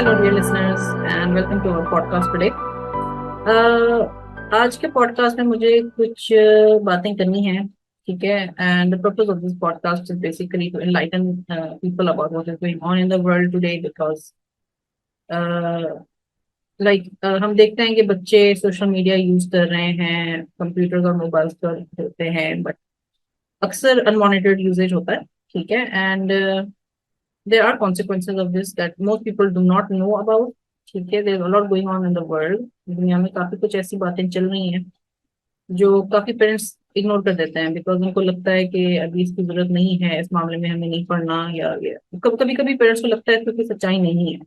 Hello, dear listeners, and welcome to our podcast today. आज के podcast में मुझे कुछ बातें करनी है, ठीक है. And the purpose of this podcast is basically to enlighten people about what is going on in the world today because हम देखते हैं कि बच्चे सोशल मीडिया यूज कर रहे हैं, कंप्यूटर्स और मोबाइल्स पर होते हैं, बट अक्सर अनमॉनिटर्ड यूजेज होता है, ठीक है. And there are consequences of this that most people do not know about. ठीक है, there's a lot going on in the world. दुनिया में काफी कुछ ऐसी बातें चल रही हैं जो काफी पेरेंट्स इग्नोर कर देते हैं बिकॉज उनको लगता है कि अभी इसकी जरूरत नहीं है, इस मामले में हमें नहीं पढ़ना, या कभी कभी पेरेंट्स को लगता है इसमें कोई सच्चाई नहीं है.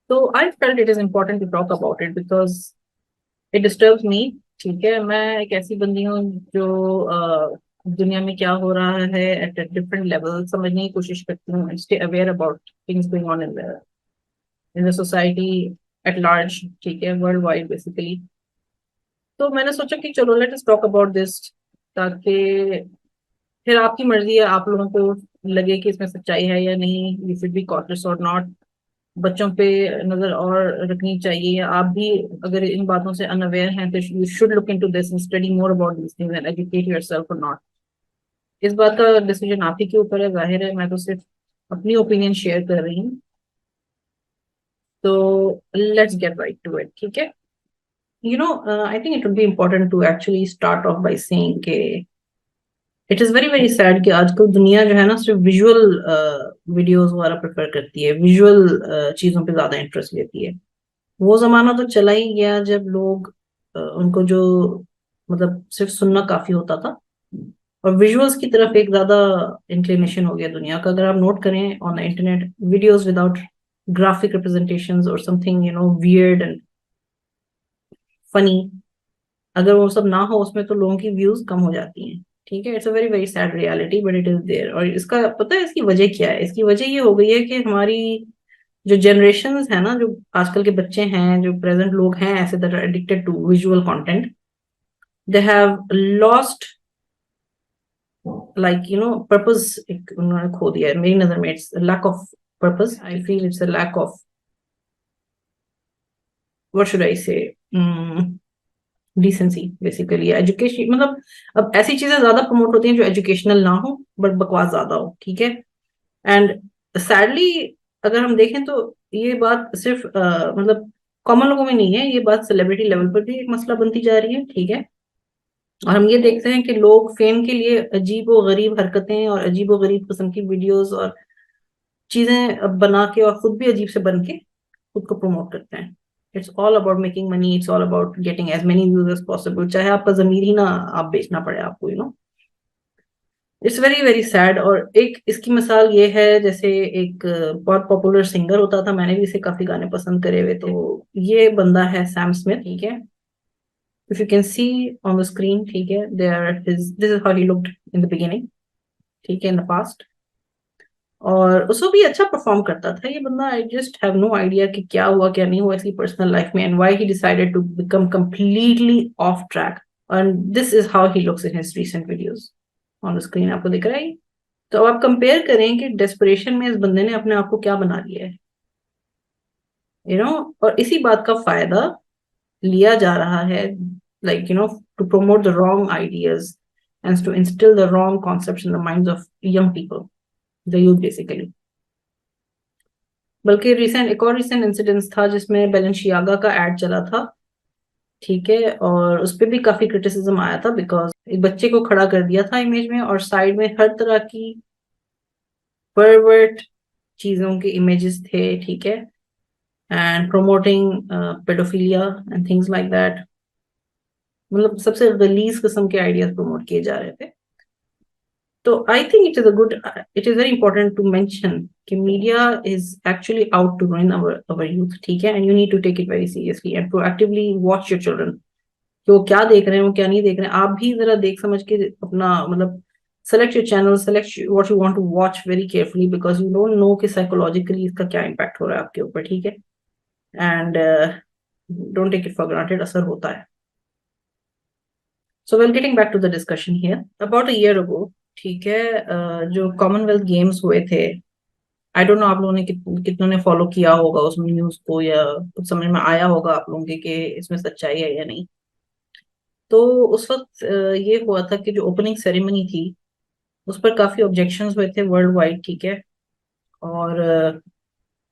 तो I felt it is important to talk about it because it disturbs me. ठीक है, मैं एक ऐसी बंदी हूँ जो दुनिया में क्या हो रहा है एट डिफरेंट लेवल समझने की कोशिश करती हूँ, stay aware about things going on in the society at large, ठीक है, वर्ल्ड वाइड बेसिकली. तो मैंने सोचा कि चलो let us talk about this, ताकि फिर आपकी मर्जी है, आप लोगों को लगे कि इसमें सच्चाई है या नहीं, यू शुड बी कॉशियस और नॉट. बच्चों पे नजर और रखनी चाहिए, आप भी अगर इन बातों से अनअवेयर हैं तो you should look into this and study more about this things and educate yourself और नॉट. इस बात का डिसीजन आप ही के ऊपर है, जाहिर है, मैं तो सिर्फ अपनी ओपिनियन शेयर कर रही हूँ. तो let's get right to it, ठीक है. I think it would be important to actually start off by saying के it is very very sad कि आजकल दुनिया जो है ना सिर्फ विजुअल वीडियोस वगैरह प्रेफर करती है, विजुअल चीजों पे ज्यादा इंटरेस्ट लेती है. वो जमाना तो चला ही गया जब लोग उनको जो मतलब सिर्फ सुनना काफी होता था, और विजुअल्स की तरफ एक ज्यादा इंक्लिनेशन हो गया दुनिया का. अगर आप नोट करें on the internet, videos without graphic representations और समथिंग वियर्ड एंड फनी, अगर वो सब ना हो उसमें तो लोगों की व्यूज कम हो जाती हैं. ठीक है, it's a very very sad reality but it is there. और इसका पता है इसकी वजह क्या है? इसकी वजह ये हो गई है कि हमारी जो जनरेशन है ना, जो आजकल के बच्चे हैं, जो प्रेजेंट लोग हैं ऐसे that are addicted to visual content, they have lost purpose. एक उन्होंने खो दिया है मेरी नजर में. It's lack of purpose. I feel it's a lack of, what should I say, decency basically, education. मतलब अब ऐसी चीजें ज्यादा प्रमोट होती हैं जो एजुकेशनल ना हो बट बकवास ज्यादा हो, ठीक है. एंड सैडली अगर हम देखें तो ये बात सिर्फ मतलब कॉमन लोगों में नहीं है, ये बात सेलिब्रिटी लेवल पर भी एक मसला बनती जा रही है, ठीक है. और हम ये देखते हैं कि लोग फेम के लिए अजीब व गरीब हरकतें और अजीब व गरीब किस्म की वीडियोस और चीजें बना के और खुद भी अजीब से बन के खुद को प्रमोट करते हैं. It's all about making money, it's all about getting as many views as possible, चाहे आपका जमीर ही ना आप बेचना पड़े आपको, इट्स वेरी वेरी सैड. और एक इसकी मिसाल ये है, जैसे एक बहुत पॉपुलर सिंगर होता था, मैंने भी इसे काफी गाने पसंद करे हुए, तो ये बंदा है सैम स्मिथ, ठीक है. If you can see on the screen, ठीक है, they are his, this is how he looked in the beginning, ठीक है, इन द पास्ट. और उसको भी अच्छा परफॉर्म करता था ये बंदा. I just have no idea कि क्या हुआ क्या नहीं हुआ इसकी पर्सनल लाइफ में and why he decided to become completely off track. And this is how he looks in his recent videos. On the screen आपको दिख रहा है. तो अब आप कंपेयर करें कि डेस्परेशन में इस बंदे ने अपने आप को क्या बना लिया है, और इसी बात का फायदा लिया जा रहा है, to promote the wrong ideas and to instil the wrong concepts in the minds of young people, the youth basically. बल्कि रिसेंट एक और रिसेंट इंसिडेंस था जिसमें बैलेंशियागा का एड चला था, ठीक है, और उस पर भी काफी क्रिटिसिज्म आया था बिकॉज एक बच्चे को खड़ा कर दिया था इमेज में और साइड में हर तरह की परवर्ट चीजों के इमेजेस थे, ठीक है, and promoting paedophilia and things like that. मतलब सबसे गलीज किस्म के आइडियाज प्रमोट किए जा रहे थे. तो I think it is very important to mention कि media is actually out to ruin our youth, ठीक है, and you need to take it very seriously and proactively watch your children कि वो क्या देख रहे हैं, वो क्या नहीं देख रहे हैं. आप भी जरा देख समझ के अपना मतलब select your channel, select what you want to watch very carefully because you don't know कि साइकोलॉजिकली इसका क्या इम्पैक्ट हो रहा है आपके ऊपर, ठीक है. And don't take it for granted, असर होता है. So well, getting back to the discussion here, about a year ago, ठीक है, जो कॉमनवेल्थ गेम्स हुए थे आई डोंट नो आप लोगों ने कितनों ने फॉलो किया होगा उस न्यूज को, या कुछ समझ में आया होगा आप लोगों के कि इसमें सच्चाई है या नहीं। तो उस वक्त ये हुआ था कि जो ओपनिंग सेरेमनी थी उस पर काफी ऑब्जेक्शंस हुए थे वर्ल्ड वाइड, ठीक है। और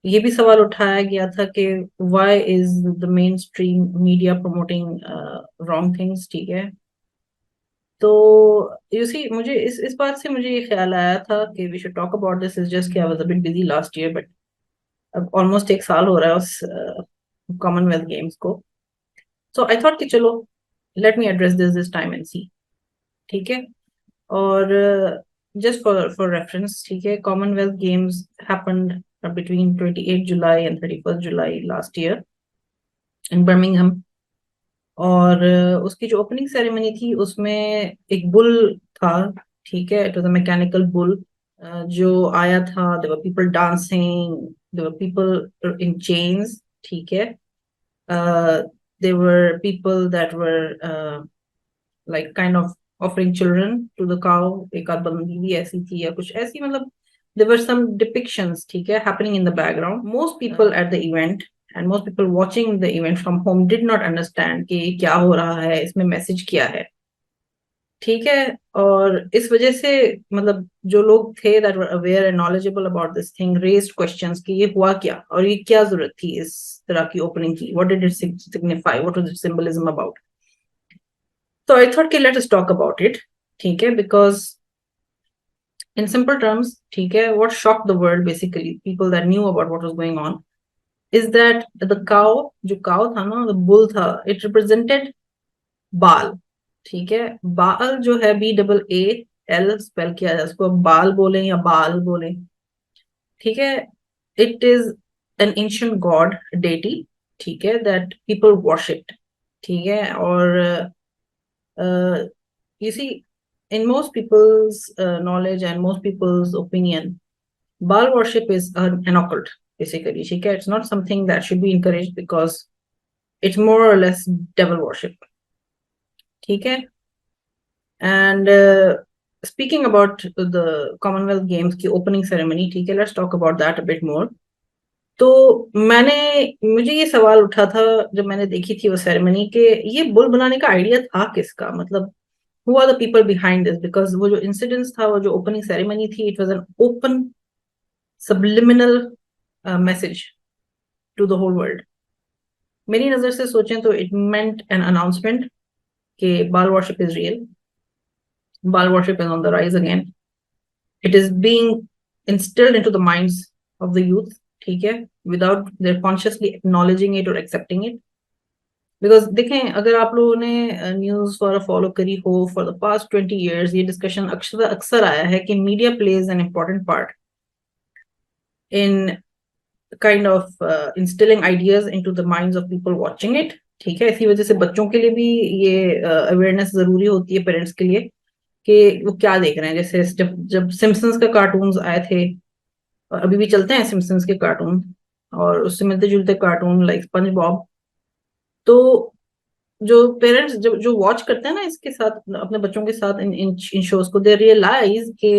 ये भी सवाल उठाया गया था कि why is the main stream media promoting wrong things, ठीक है। तो यू सी मुझे इस बात से मुझे ये ख्याल आया था कि we should talk about this, is just कि I was a bit busy last year, but अब ऑलमोस्ट एक साल हो रहा है उस कॉमनवेल्थ गेम्स को। सो आई थॉट कि चलो let me address this time and see, ठीक है। और जस्ट फॉर रेफरेंस, ठीक है, Commonwealth Games happened between 28 July and 31st July last year in Birmingham। और उसकी जो ओपनिंग सेरेमनी थी उसमें एक बुल था, ठीक है, it was a mechanical bull जो आया था। There were people dancing, there were people in chains, ठीक है। There were people that were like kind of offering children to the cow, एक आध बंदी भी ऐसी थी या कुछ ऐसी, मतलब देयर वर सम डिपिक्शंस, ठीक है, happening in the background. Most people at the event and most people watching the event from home did not understand कि क्या हो रहा है, इसमें मैसेज क्या है, ठीक है। और इस वजह से मतलब जो लोग थे that were aware and knowledgeable about this thing raised questions कि ये हुआ क्या और ये क्या जरूरत थी इस तरह की ओपनिंग की, what did it signify, what was it's symbolism about. तो आई थॉट कि let us talk about it, ठीक है, बिकॉज इन सिंपल टर्म्स, ठीक है, what shocked the world basically, people that knew about what was going on, is that the cow, जो cow था ना, the bull था, इट रिप्रेजेंटेड बाल, ठीक है। बाल जो है BAAL स्पेल किया जाए, उसको बाल बोले या बाल बोले, ठीक है। It is an ancient God deity, ठीक है, दैट पीपल वर्शिप्ड, ठीक है। और you see, in most people's knowledge and most people's opinion, Baal worship is an occult, basically. It's not something that should be encouraged because it's more or less devil worship. Okay? And speaking about the Commonwealth Games की opening ceremony, ठीक है, let's talk about that a bit more. तो मुझे ये सवाल उठा था जब मैंने देखी थी वो सेरेमनी के, ये बुल बनाने का आइडिया था किसका, मतलब who are the people behind this, because वो जो incidents था, वो जो opening ceremony थी, it was an open subliminal message to the whole world। मेरी नजर से सोचें तो it meant an announcement कि बाल worship is real, बाल worship is on the rise again, it is being instilled into the minds of the youth, ठीक है, without their consciously acknowledging it or accepting it। Because देखें, अगर आप लोगों ने न्यूज फॉर फॉलो करी हो फॉर द पास्ट 20 years, ये डिस्कशन अक्सर अक्सर आया है कि media plays an important part in kind of instilling ideas into the minds of people watching it, ठीक है। इसी वजह से बच्चों के लिए भी ये अवेयरनेस जरूरी होती है पेरेंट्स के लिए कि वो क्या देख रहे हैं। जैसे जब जब सिम्पसन्स के कार्टून्स आए थे, और अभी भी चलते हैं सिम्पसन्स के कार्टून, और उससे मिलते जुलते कार्टून लाइक स्पंज बॉब, तो जो पेरेंट्स जब जो वॉच करते हैं ना इसके साथ अपने बच्चों के साथ इन शोज को, दे रियलाइज कि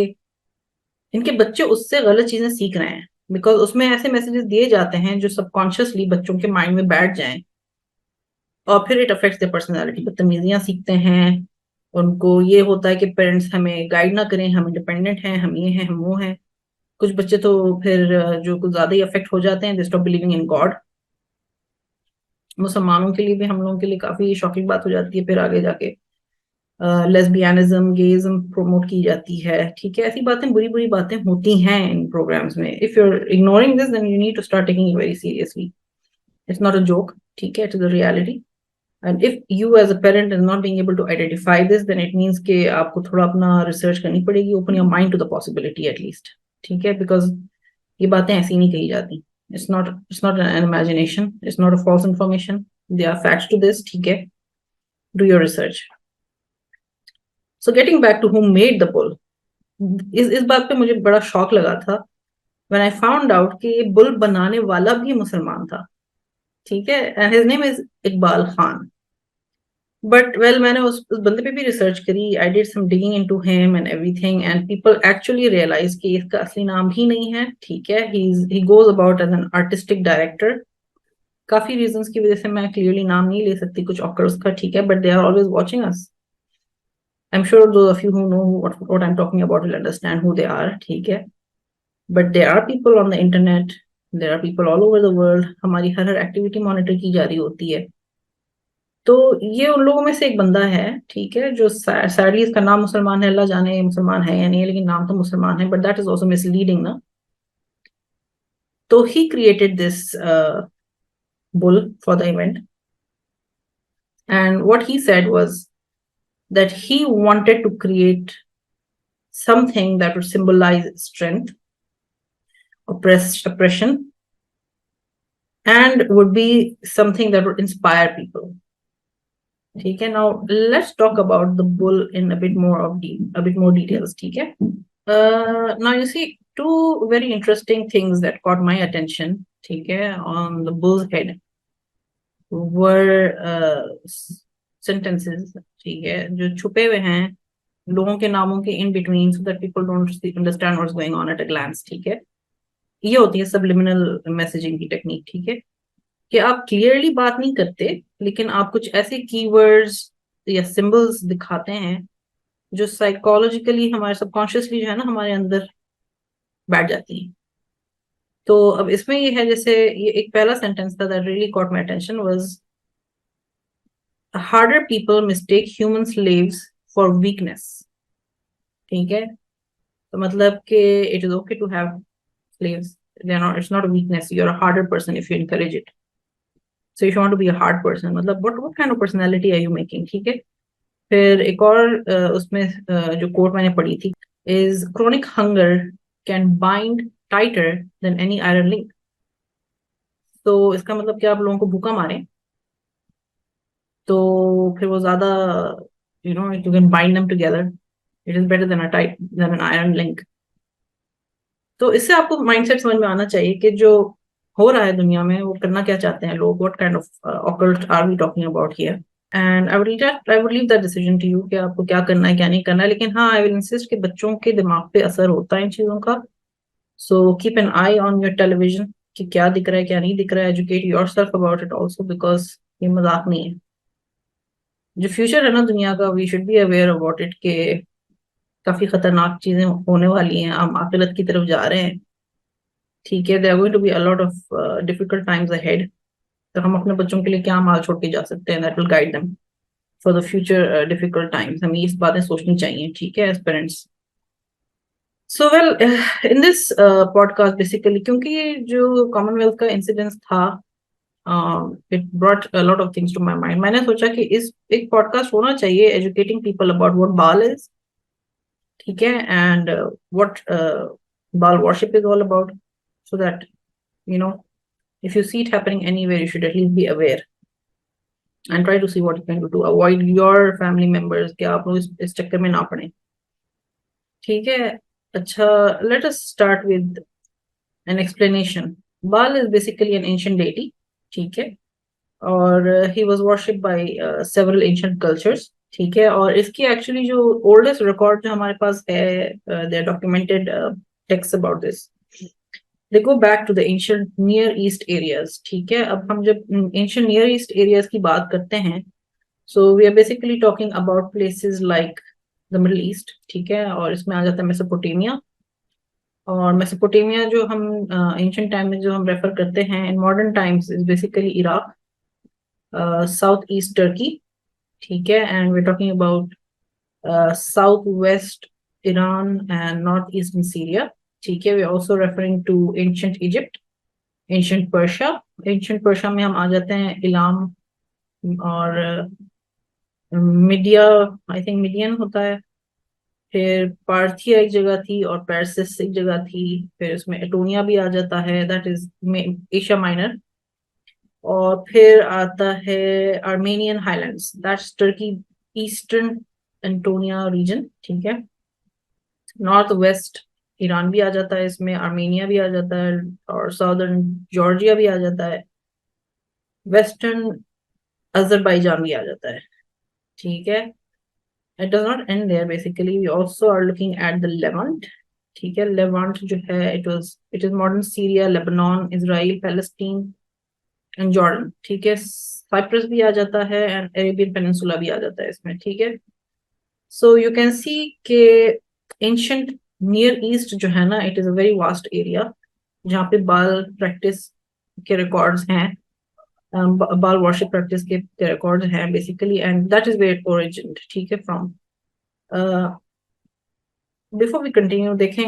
इनके बच्चे उससे गलत चीजें सीख रहे हैं, बिकॉज उसमें ऐसे मैसेजेस दिए जाते हैं जो सबकॉन्शियसली बच्चों के माइंड में बैठ जाएं, और फिर इट अफेक्ट्स देयर पर्सनैलिटी, बदतमीजियां सीखते हैं। उनको ये होता है कि पेरेंट्स हमें गाइड ना करें, हम इंडिपेंडेंट हैं, हम ये हैं, हम वो हैं। कुछ बच्चे तो फिर जो कुछ ज्यादा ही अफेक्ट हो जाते हैं, they stop believing in God. मुसलमानों के लिए भी, हम लोगों के लिए काफी शॉकिंग बात हो जाती है फिर आगे जाके, लेस्बियनिज्म गेइज्म प्रमोट की जाती है, ठीक है। ऐसी बातें, बुरी बुरी बातें होती हैं इन प्रोग्राम्स में। If you are ignoring this then you need to start taking it very seriously, it's not a joke, ठीक है, it is a reality. And if you as a parent is not being able to identify this, then it means कि आपको थोड़ा अपना research करनी पड़ेगी, open your mind to the possibility at least, ठीक है। बिकॉज ये बातें ऐसी नहीं कही जाती, it's not an imagination, it's not a false information, they are facts to this, ठीक है। Do your research. So getting back to who made the bull, इस बात पे मुझे बड़ा शौक लगा था व्हेन आई फाउंड आउट कि ये बुल बनाने वाला भी मुसलमान था, ठीक है, and his name is Iqbal Khan. But well मैंने उस बंदे पे भी रिसर्च करी, I did some digging into him and everything, and people actually realise कि इसका असली नाम ही नहीं है, ठीक है, he goes about as an artistic director. काफी रीजंस की वजह से मैं क्लियरली नाम नहीं ले सकती कुछ ऑकर्स का, ठीक है, but they are always watching us. I am sure those of you who know what I'm talking about will understand who they are, ठीक है, but there are people on the internet, there are people all over the world, हमारी हर हर activity monitor की जा रही होती है। तो ये उन लोगों में से एक बंदा है, ठीक है, जो सैडली इसका नाम मुसलमान है, अल्लाह जाने ये मुसलमान है या नहीं है, लेकिन नाम तो मुसलमान है, but that is also misleading ना। तो he created this bull for the event, and what he said was that he wanted to create something that would symbolize strength, oppression, and would be something that would inspire people. ठीक है, now let's talk about the bull in a bit more details, ठीक है। Now you see two very interesting things that caught my attention, ठीक है, on the bull's head were sentences, ठीक है, जो छुपे हुए हैं लोगों के नामों के in between, so that people don't understand what's going on at a glance, ठीक है। ये होती है सबलिमिनल मैसेजिंग की टेक्निक, ठीक है, कि आप क्लियरली बात नहीं करते, लेकिन आप कुछ ऐसे कीवर्ड्स या सिंबल्स दिखाते हैं जो साइकोलॉजिकली हमारे सबकॉन्शियसली जो है ना हमारे अंदर बैठ जाती है। तो अब इसमें ये है, जैसे ये एक पहला सेंटेंस था that really caught my attention was harder people mistake human slaves for weakness, ठीक है। तो मतलब कि it is okay to have slaves, they are not, it's not a weakness, you're a harder person if you encourage it, so if you want to be a hard person, मतलब what kind of personality are you making, ठीक है। फिर एक और उसमें जो coat मैंने पढ़ी थी is chronic hunger can bind tighter than any iron link। तो इसका मतलब कि आप लोगों को भूखा मारें तो फिर वो ज्यादा, you can bind them together, it is better than an iron link। तो इससे आपको माइंडसेट समझ में आना चाहिए कि जो हो रहा है दुनिया में वो करना क्या चाहते हैं लोग, what kind of occult are we talking about here. And I would leave that decision to you कि आपको क्या करना है क्या नहीं करना है, लेकिन हाँ आई विल इंसिस्ट कि बच्चों के दिमाग पे असर होता है इन चीजों का। So keep an I on your television कि क्या दिख रहा है क्या नहीं दिख रहा है, educate your self about it also, because ये मजाक नहीं है। जो फ्यूचर है ना दुनिया का, we should be aware about it के काफी खतरनाक चीजें होने वाली हैं, हम आखिरत की तरफ जा रहे हैं, ठीक है। There going to be a lot of difficult times ahead. तो हम अपने बच्चों के लिए क्या माल छोड़ के जा सकते हैं that will guide them for the future difficult times, हमें इस बातें सोचनी चाहिए, ठीक है, as parents. So well in this podcast basically क्योंकि ये जो कॉमनवेल्थ का इंसिडेंस था, it brought a lot of things to my mind. मैंने सोचा कि इस एक पॉडकास्ट होना चाहिए educating people about what Baal is, ठीक है, and what Baal worship is all about, so that you know if you see it happening anywhere you should at least be aware and try to see what you can do to avoid your family members कि आप लोग इस चक्कर में ना पड़े, ठीक है। अच्छा, let us start with an explanation। Baal is basically an ancient deity, ठीक है, और he was worshipped by several ancient cultures, ठीक है, और इसकी एक्चुअली जो ओल्डेस्ट रिकॉर्ड जो हमारे पास है, they are documented texts about this, they go back to the ancient near east areas, ठीक है। अब हम जब ancient near east areas की बात करते हैं, so we are basically talking about places like the middle east, ठीक है, और इसमें आ जाता है मेसोपोटामिया। और मेसोपोटामिया जो हम एंशियंट टाइम में जो हम रेफर करते हैं in modern times is basically Iraq, south east Turkey, ठीक है, and we are talking about south west Iran and north eastern Syria, ठीक है। We are also referring to ancient Egypt, ancient Persia. Ancient Persia में हम आ जाते हैं इलाम और media, I think median होता है। फिर पार्थिया एक जगह थी और पेरसिस एक जगह थी, फिर उसमें एटोनिया भी आ जाता है, दैट इज एशिया माइनर। और फिर आता है Armenian highlands, that's Turkey eastern Anatolia region, ठीक है। नॉर्थ वेस्ट ईरान भी आ जाता है इसमें, आर्मेनिया भी आ जाता है, और साउदर्न जॉर्जिया भी आ जाता है, वेस्टर्न अजरबैजान भी आ जाता है। ठीक है, it does not end there, basically we also are looking at the Levant. ठीक है, लेवांट जो है it is modern Syria, Lebanon, Israel, Palestine and Jordan. ठीक है, साइप्रस भी आ जाता है एंड अरेबियन पेनिनसुला भी आ जाता है इसमें। ठीक है, सो यू कैन सी के एंशंट नियर ईस्ट जो है ना, it is a very vast area जहाँ पे बाल प्रैक्टिस के रिकॉर्ड्स हैं, बाल वर्शिप प्रैक्टिस के रिकॉर्ड्स हैं basically, and that is where it origin. ठीक है, फ्रॉम बिफोर वी कंटिन्यू देखें,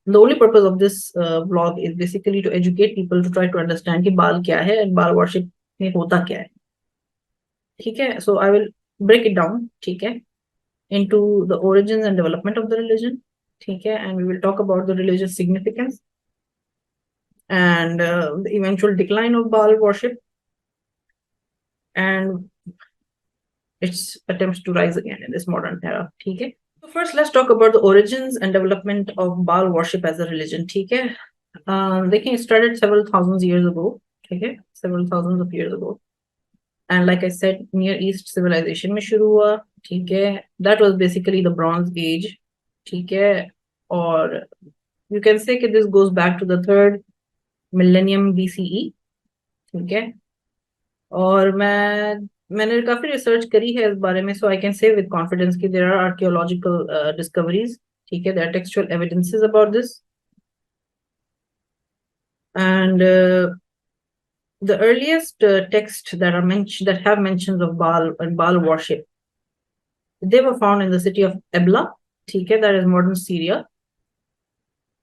the only purpose of this vlog is basically to educate people to try to understand कि बाल क्या है and बाल worship में होता क्या है। ठीक है, so I will break it down, ठीक है, into the origins and development of the religion। ठीक है, and we will talk about the religious significance and the eventual decline of Baal worship and its attempts to rise again in this modern era। ठीक है, so first let's talk about the origins and development of Baal worship as a religion। ठीक है, देखिए, it started several thousands years ago। ठीक है, several thousands of years ago, and like I said, near east civilization में शुरू हुआ। ठीक है, that was basically the bronze age। ठीक है, और you can say कि this goes back to the third millennium BCE। ठीक है, और मैंने काफी रिसर्च करी है इस बारे में, so I can say with confidence कि देयर आर आर्कियोलॉजिकल डिस्कवरीज। ठीक है, there are textual evidences about this, and the earliest texts that have mentions of Baal and Baal worship, they were found in the city of Ebla। ठीक है, that is modern Syria,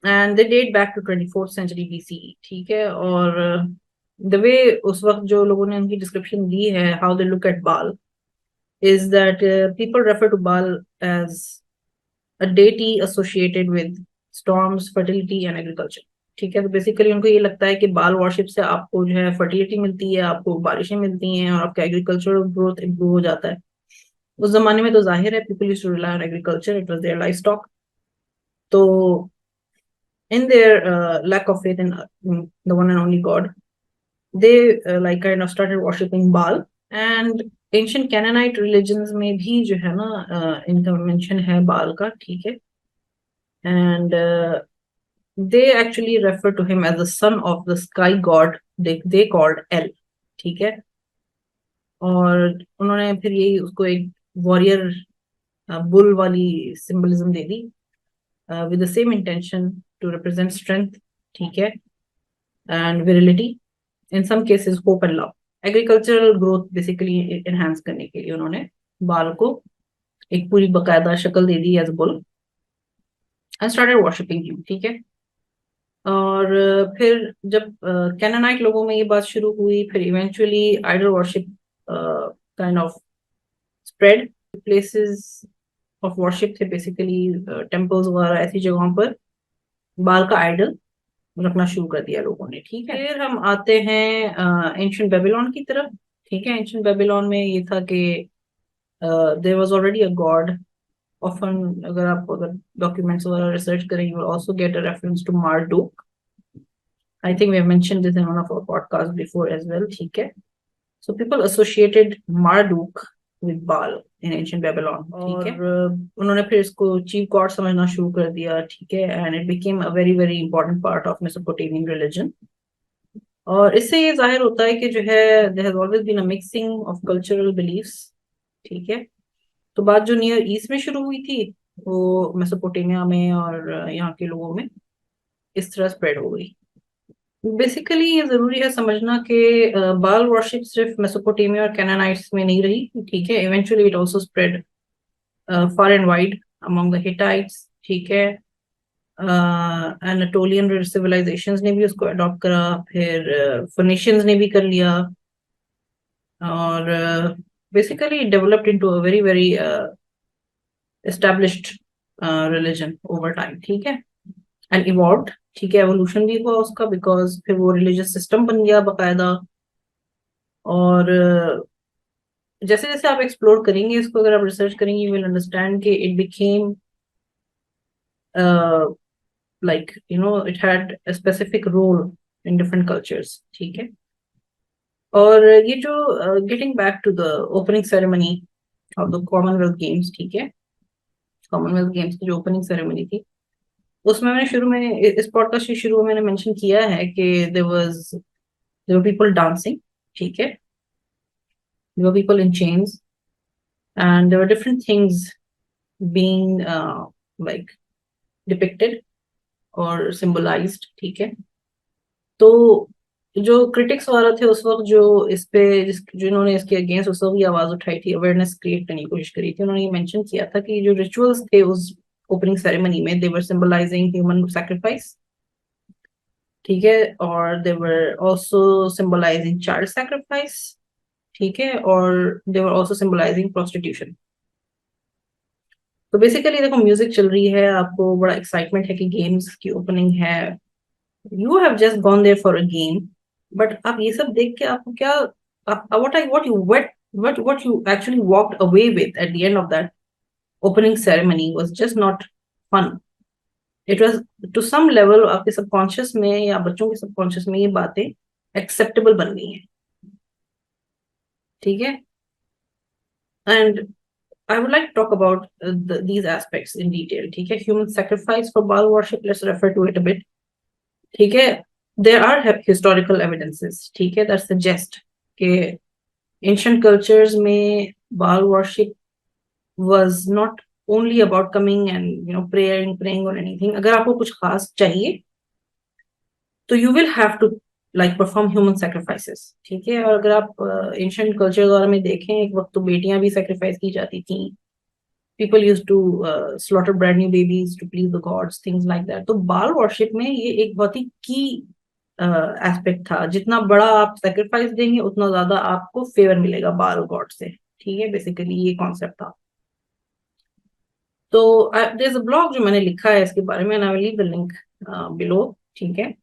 and they date back to 24th century BCE। ठीक है, और the way उस वक्त जो लोगों ने उनकी डिस्क्रिप्शन दी है, how they look at Baal is that people refer to Baal as a deity associated with storms, fertility and agriculture। ठीक है, तो बेसिकली उनको ये लगता है कि बाल वर्शिप से आपको जो है फर्टिलिटी मिलती है, आपको बारिशें मिलती हैं और आपका एग्रीकल्चरल ग्रोथ इम्प्रूव हो जाता है। उस जमाने में तो जाहिर है people used to rely on agriculture, it was their livestock. तो in their lack of faith in the one and only God, they like kind of started worshipping Baal। and ancient Canaanite religions में भी जो है ना इनका mention है बाल का। ठीक है, and they actually refer to him as the son of the sky god, they called El। ठीक है, और उन्होंने फिर यही उसको एक वॉरियर बुल वाली symbolism they the, with the same intention to represent strength। ठीक है, and virility, in some cases hope and love। Agricultural growth basically enhance करने के लिए उन्होंने बाल को एक पूरी बकायदा शक्ल दे दी as bull, and started worshipping him. ठीक है, और फिर जब कैनानाइट लोगों में ये बात शुरू हुई, फिर eventually idol worship kind of spread. Places of worship थे बेसिकली टेम्पल्स वगैरह, ऐसी जगहों पर बाल का आइडल रखना शुरू कर दिया लोगों ने। ठीक है, फिर हम आते हैं एंशिएंट बेबीलोन की तरफ। ठीक है, एंशिएंट बेबीलोन में ये था कि there was already a god. Often अगर डॉक्यूमेंट्स वगैरह रिसर्च करें, you will also get a reference to Marduk. I think we have mentioned this in one of our podcasts before as well। ठीक है, so people associated Marduk with Baal in ancient Babylon। ठीक है, और उन्होंने फिर इसको chief God समझना शुरू कर दिया। ठीक है, and it became a very very important part of Mesopotamian religion। और इससे ये जाहिर होता है कि जो है there has always been a mixing of cultural beliefs। ठीक है, तो बात जो नियर ईस्ट में शुरू हुई थी, वो मेसोपोटामिया में और यहाँ के लोगों में इस तरह स्प्रेड हो गई। बेसिकली ये जरूरी है समझना कि बाल वर्शिप सिर्फ मेसोपोटामिया और कैनानाइट्स में नहीं रही। ठीक है, eventually it also spread far and wide among the Hittites. ठीक है, एनाटोलियन सिविलाइजेशंस ने भी उसको अडॉप्ट करा, फिर फिनिशियंस ने भी कर लिया, और basically developed into a very very established religion over time. ठीक है, एंड इवॉल्व्ड। ठीक है, एवोल्यूशन भी हुआ उसका, बिकॉज फिर वो रिलीजियस सिस्टम बन गया बकायदा। और जैसे जैसे आप एक्सप्लोर करेंगे इसको, अगर आप रिसर्च करेंगे, यू विल अंडरस्टैंड कि it became like it had a specific role in different cultures. ठीक है, और ये जो getting back to the opening ceremony of the Commonwealth Games, ठीक है, कॉमनवेल्थ गेम्स की जो ओपनिंग सेरेमनी थी, उसमें मैंने शुरू में इस पॉडकास्ट के शुरू में मैंने मेंशन किया है कि देयर वर पीपल डांसिंग, ठीक है, there were people in chains and there were different things being like depicted और सिंबलाइज्ड, ठीक है। तो जो क्रिटिक्स वगैरह थे उस वक्त, जो इस पे जिन्होंने इसके अगेंस्ट उस वक्त आवाज उठाई थी, अवेयरनेस क्रिएट करने की कोशिश करी थी, उन्होंने ये मेंशन किया था कि जो रिचुअल्स थे उस ओपनिंग सेरेमनी में, they were symbolising human sacrifice, ठीक है, और they were also symbolising child sacrifice, ठीक है, और they were also symbolising prostitution. तो बेसिकली देखो, म्यूजिक चल रही है, आपको बड़ा एक्साइटमेंट है कि गेम्स की ओपनिंग है, you have just gone there for a game, but आप ये सब देख के आपको क्या, what you actually walked away with at the end of that opening ceremony was just not fun. It was to some level आपके subconscious में या बच्चों के सबकॉन्शियस में ये बातें एक्सेप्टेबल बन गई हैं, ठीक है। And I would like to talk about these aspects in detail, ठीक है। Human sacrifice for Baal worship, let's refer to it a bit, ठीक है। There are historical evidences, ठीक है, that suggest कि ancient cultures में Baal worship was not only about coming and praying or anything. अगर आपको कुछ खास चाहिए तो you will have to like perform human sacrifices, ठीक है। और अगर आप ancient culture वगैरह में देखें, एक वक्त तो बेटियां भी sacrifice की जाती थी, people used to slaughter brand new babies to please the gods, things like that. तो बाल वर्शिप में ये एक बहुत ही की एस्पेक्ट था, जितना बड़ा आप सेक्रीफाइस देंगे उतना ज्यादा आपको फेवर मिलेगा बाल गॉड से, ठीक है, बेसिकली ये कॉन्सेप्ट था। तो देयर इज अ ब्लॉग जो मैंने लिखा है इसके बारे में, I will leave the link below, ठीक है।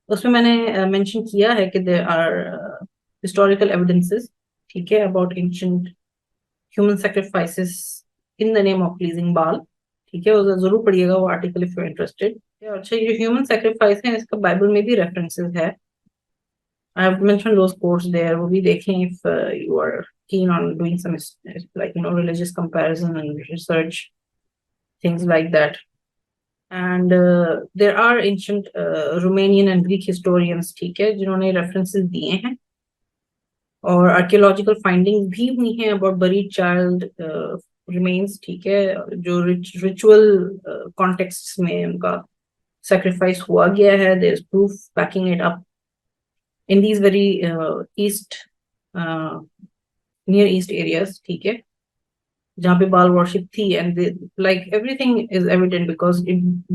उसमें मैंने मेंशन किया है कि देयर आर हिस्टोरिकल एविडेंसेस, ठीक है, about ancient human sacrifices in the name of pleasing बाल, ठीक है, वो जरूर पढ़िएगा वो आर्टिकल इफ यू इंटरेस्टेड। अच्छा, ये ह्यूमन सैक्रिफाइस है, इसका बाइबल में भी रेफरेंसेस है, I have mention those quotes there, वो भी देखें if you are keen on doing some like religious comparison and research, things like that. And there are ancient Romanian and Greek historians, ठीक है, जिन्होंने references दिए हैं, और आर्कियोलॉजिकल फाइंडिंग्स भी हुई हैं अबाउट बरीड चाइल्ड रिमेन्स, ठीक है, जो रिचुअल कॉन्टेक्स्ट में उनका sacrifice हुआ गया है, there is proof backing it up in these very east near east areas, ठीक है, जहाँ पे बाल वर्शिप थी, and like everything is evident because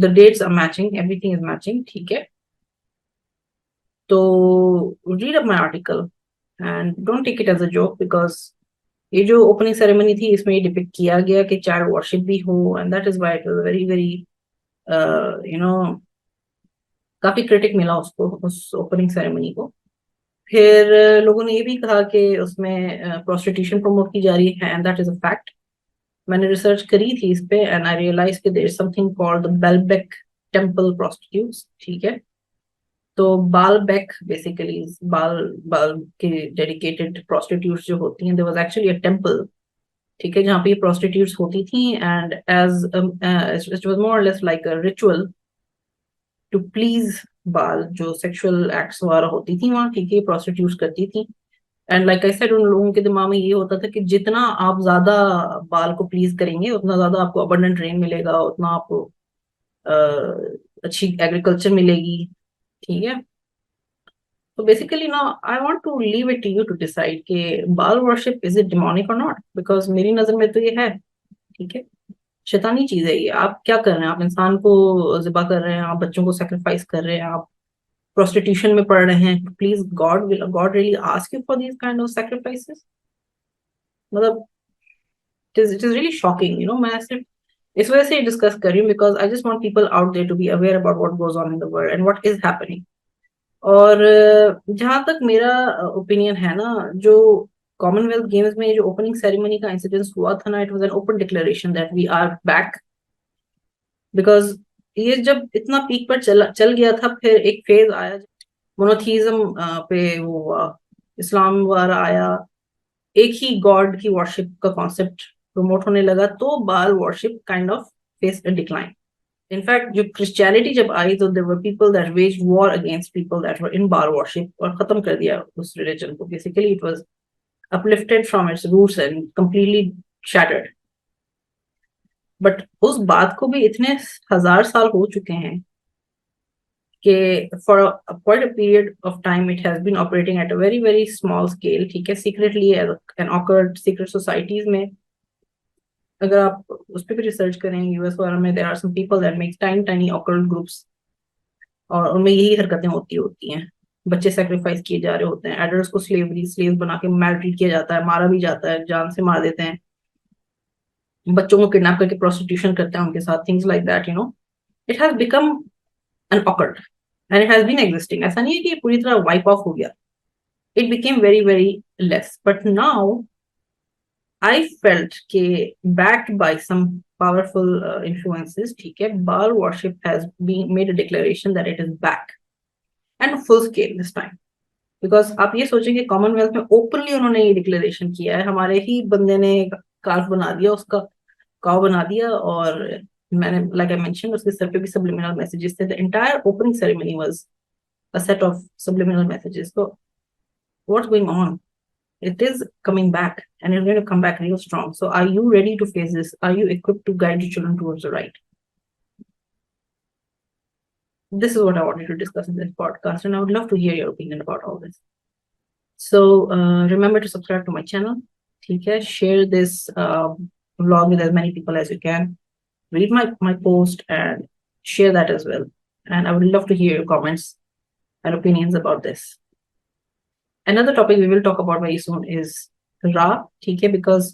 the dates are matching, everything is matching, ठीक है। तो read up my article and don't take it as a joke, because ये जो ओपनिंग सेरेमनी थी इसमें ये डिपिक्ट किया गया कि चाइल्ड वर्शिप भी हो, and that is why it was very very you know काफी क्रिटिक मिला उसको, उस ओपनिंग सेरेमनी को। फिर लोगों ने ये भी कहा कि उसमें प्रोस्टिट्यूशन प्रमोट की जा रही है, and that is a fact. मैंने रिसर्च करी थी इस पे एंड आई रियलाइज कि there is something called the Baalbek temple prostitutes, ठीक है। तो बाल बेक बेसिकली बाल बाल के डेडिकेटेड प्रोस्टिट्यूट्स जो होती हैं, there was actually a temple, ठीक है, जहाँ पे ये प्रोस्टिट्यूट्स होती थी, and as it was more और less like a ritual to please Baal, जो सेक्सुअल एक्ट्स वगैरह होती थी वहाँ, ठीक है, प्रोस्टिट्यूट्स करती थी। एंड लाइक आई सेड, उन लोगों के दिमाग में ये होता था कि जितना आप ज्यादा बाल को प्लीज करेंगे उतना ज्यादा आपको अबंडेंट रेन मिलेगा, उतना आपको अच्छी एग्रीकल्चर मिलेगी, ठीक है। तो बेसिकली ना, I want to leave it to you to decide कि Baal worship is it demonic or not, because मेरी नजर में तो ये है, ठीक है, शैतानी चीज है ये। आप क्या कर रहे हैं, आप इंसान को जिबा कर रहे हैं, आप बच्चों को सेक्रीफाइस कर रहे हैं, आप प्रोस्टिट्यूशन में पड़ रहे हैं, please God really ask you for these kind of sacrifices? मतलब इट इज रियली शॉकिंग, मैं सिर्फ इस वजह से डिस्कस कर रही हूँ because I just want people out there to be aware about what goes on in the world and what is happening. और जहां तक मेरा ओपिनियन है ना, जो कॉमनवेल्थ गेम्स में जो ओपनिंग सेरेमनी का इंसिडेंस हुआ था ना, it was an open declaration that we are back, because ये जब इतना पीक पर चल गया था, फिर एक फेज आया मोनोथीज्म पे वो हुआ, इस्लाम वाला आया, एक ही गॉड की वर्शिप का कॉन्सेप्ट प्रमोट होने लगा, तो Baal worship kind of face a decline. In fact जो क्रिश्चियनिटी जब आई तो there were people that wage war against people that were in Baal worship और खत्म कर दिया उस रिलीजन को. Basically it was uplifted from its roots and completely shattered. But उस बात को भी इतने हजार साल हो चुके हैं कि for quite a period of time it has been operating at a very very small scale. ठीक है, secretly an occurred secret societies में. अगर आप उस पर भी रिसर्च करें यूएस वगैरह में, there are some people that make tiny tiny occult groups और उनमें यही हरकतें होती हैं. बच्चे सेक्रीफाइस किए जा रहे होते हैं, एडल्ट्स को स्लेव बना के मैलट्रीट किया जाता है, मारा भी जाता है, जान से मार देते हैं, बच्चों को किडनैप करके प्रोस्टिट्यूशन करते हैं उनके साथ, things like that. It has become an awkward and it has been existing. ऐसा नहीं है कि ये पूरी तरह वाइप ऑफ हो गया. It became very very less. But now I felt के backed by some powerful influences, ठीक है, Baal worship has been made a declaration that it is back and full scale this time. Because आप ये सोचेंगे Commonwealth में openly उन्होंने ये declaration किया है, हमारे ही बंदे ने कार्ड बना दिया, उसका काव बना दिया. और मैंने लाइक आई मेंशन उसके सर पे भी सब्लिमिनल मैसेजेस थे. The entire opening ceremony was a set of subliminal messages. तो what's going on? It is coming back and it's going to come back real strong. So are you ready to face this? Are you equipped to guide your children towards the right? This is what I wanted to discuss in this podcast, and I would love to hear your opinion about all this. So remember to subscribe to my channel. Okay, share this vlog with as many people as you can. Read my post and share that as well. And I would love to hear your comments and opinions about this. Another topic we will talk about very soon is Ra, ठीक है, because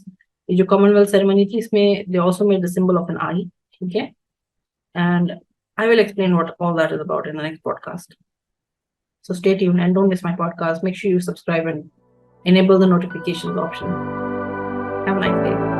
ये जो Commonwealth ceremony थी इसमें they also made the symbol of an eye, ठीक है, and I will explain what all that is about in the next podcast. So stay tuned and don't miss my podcast. Make sure you subscribe and enable the notifications option. Have a nice day.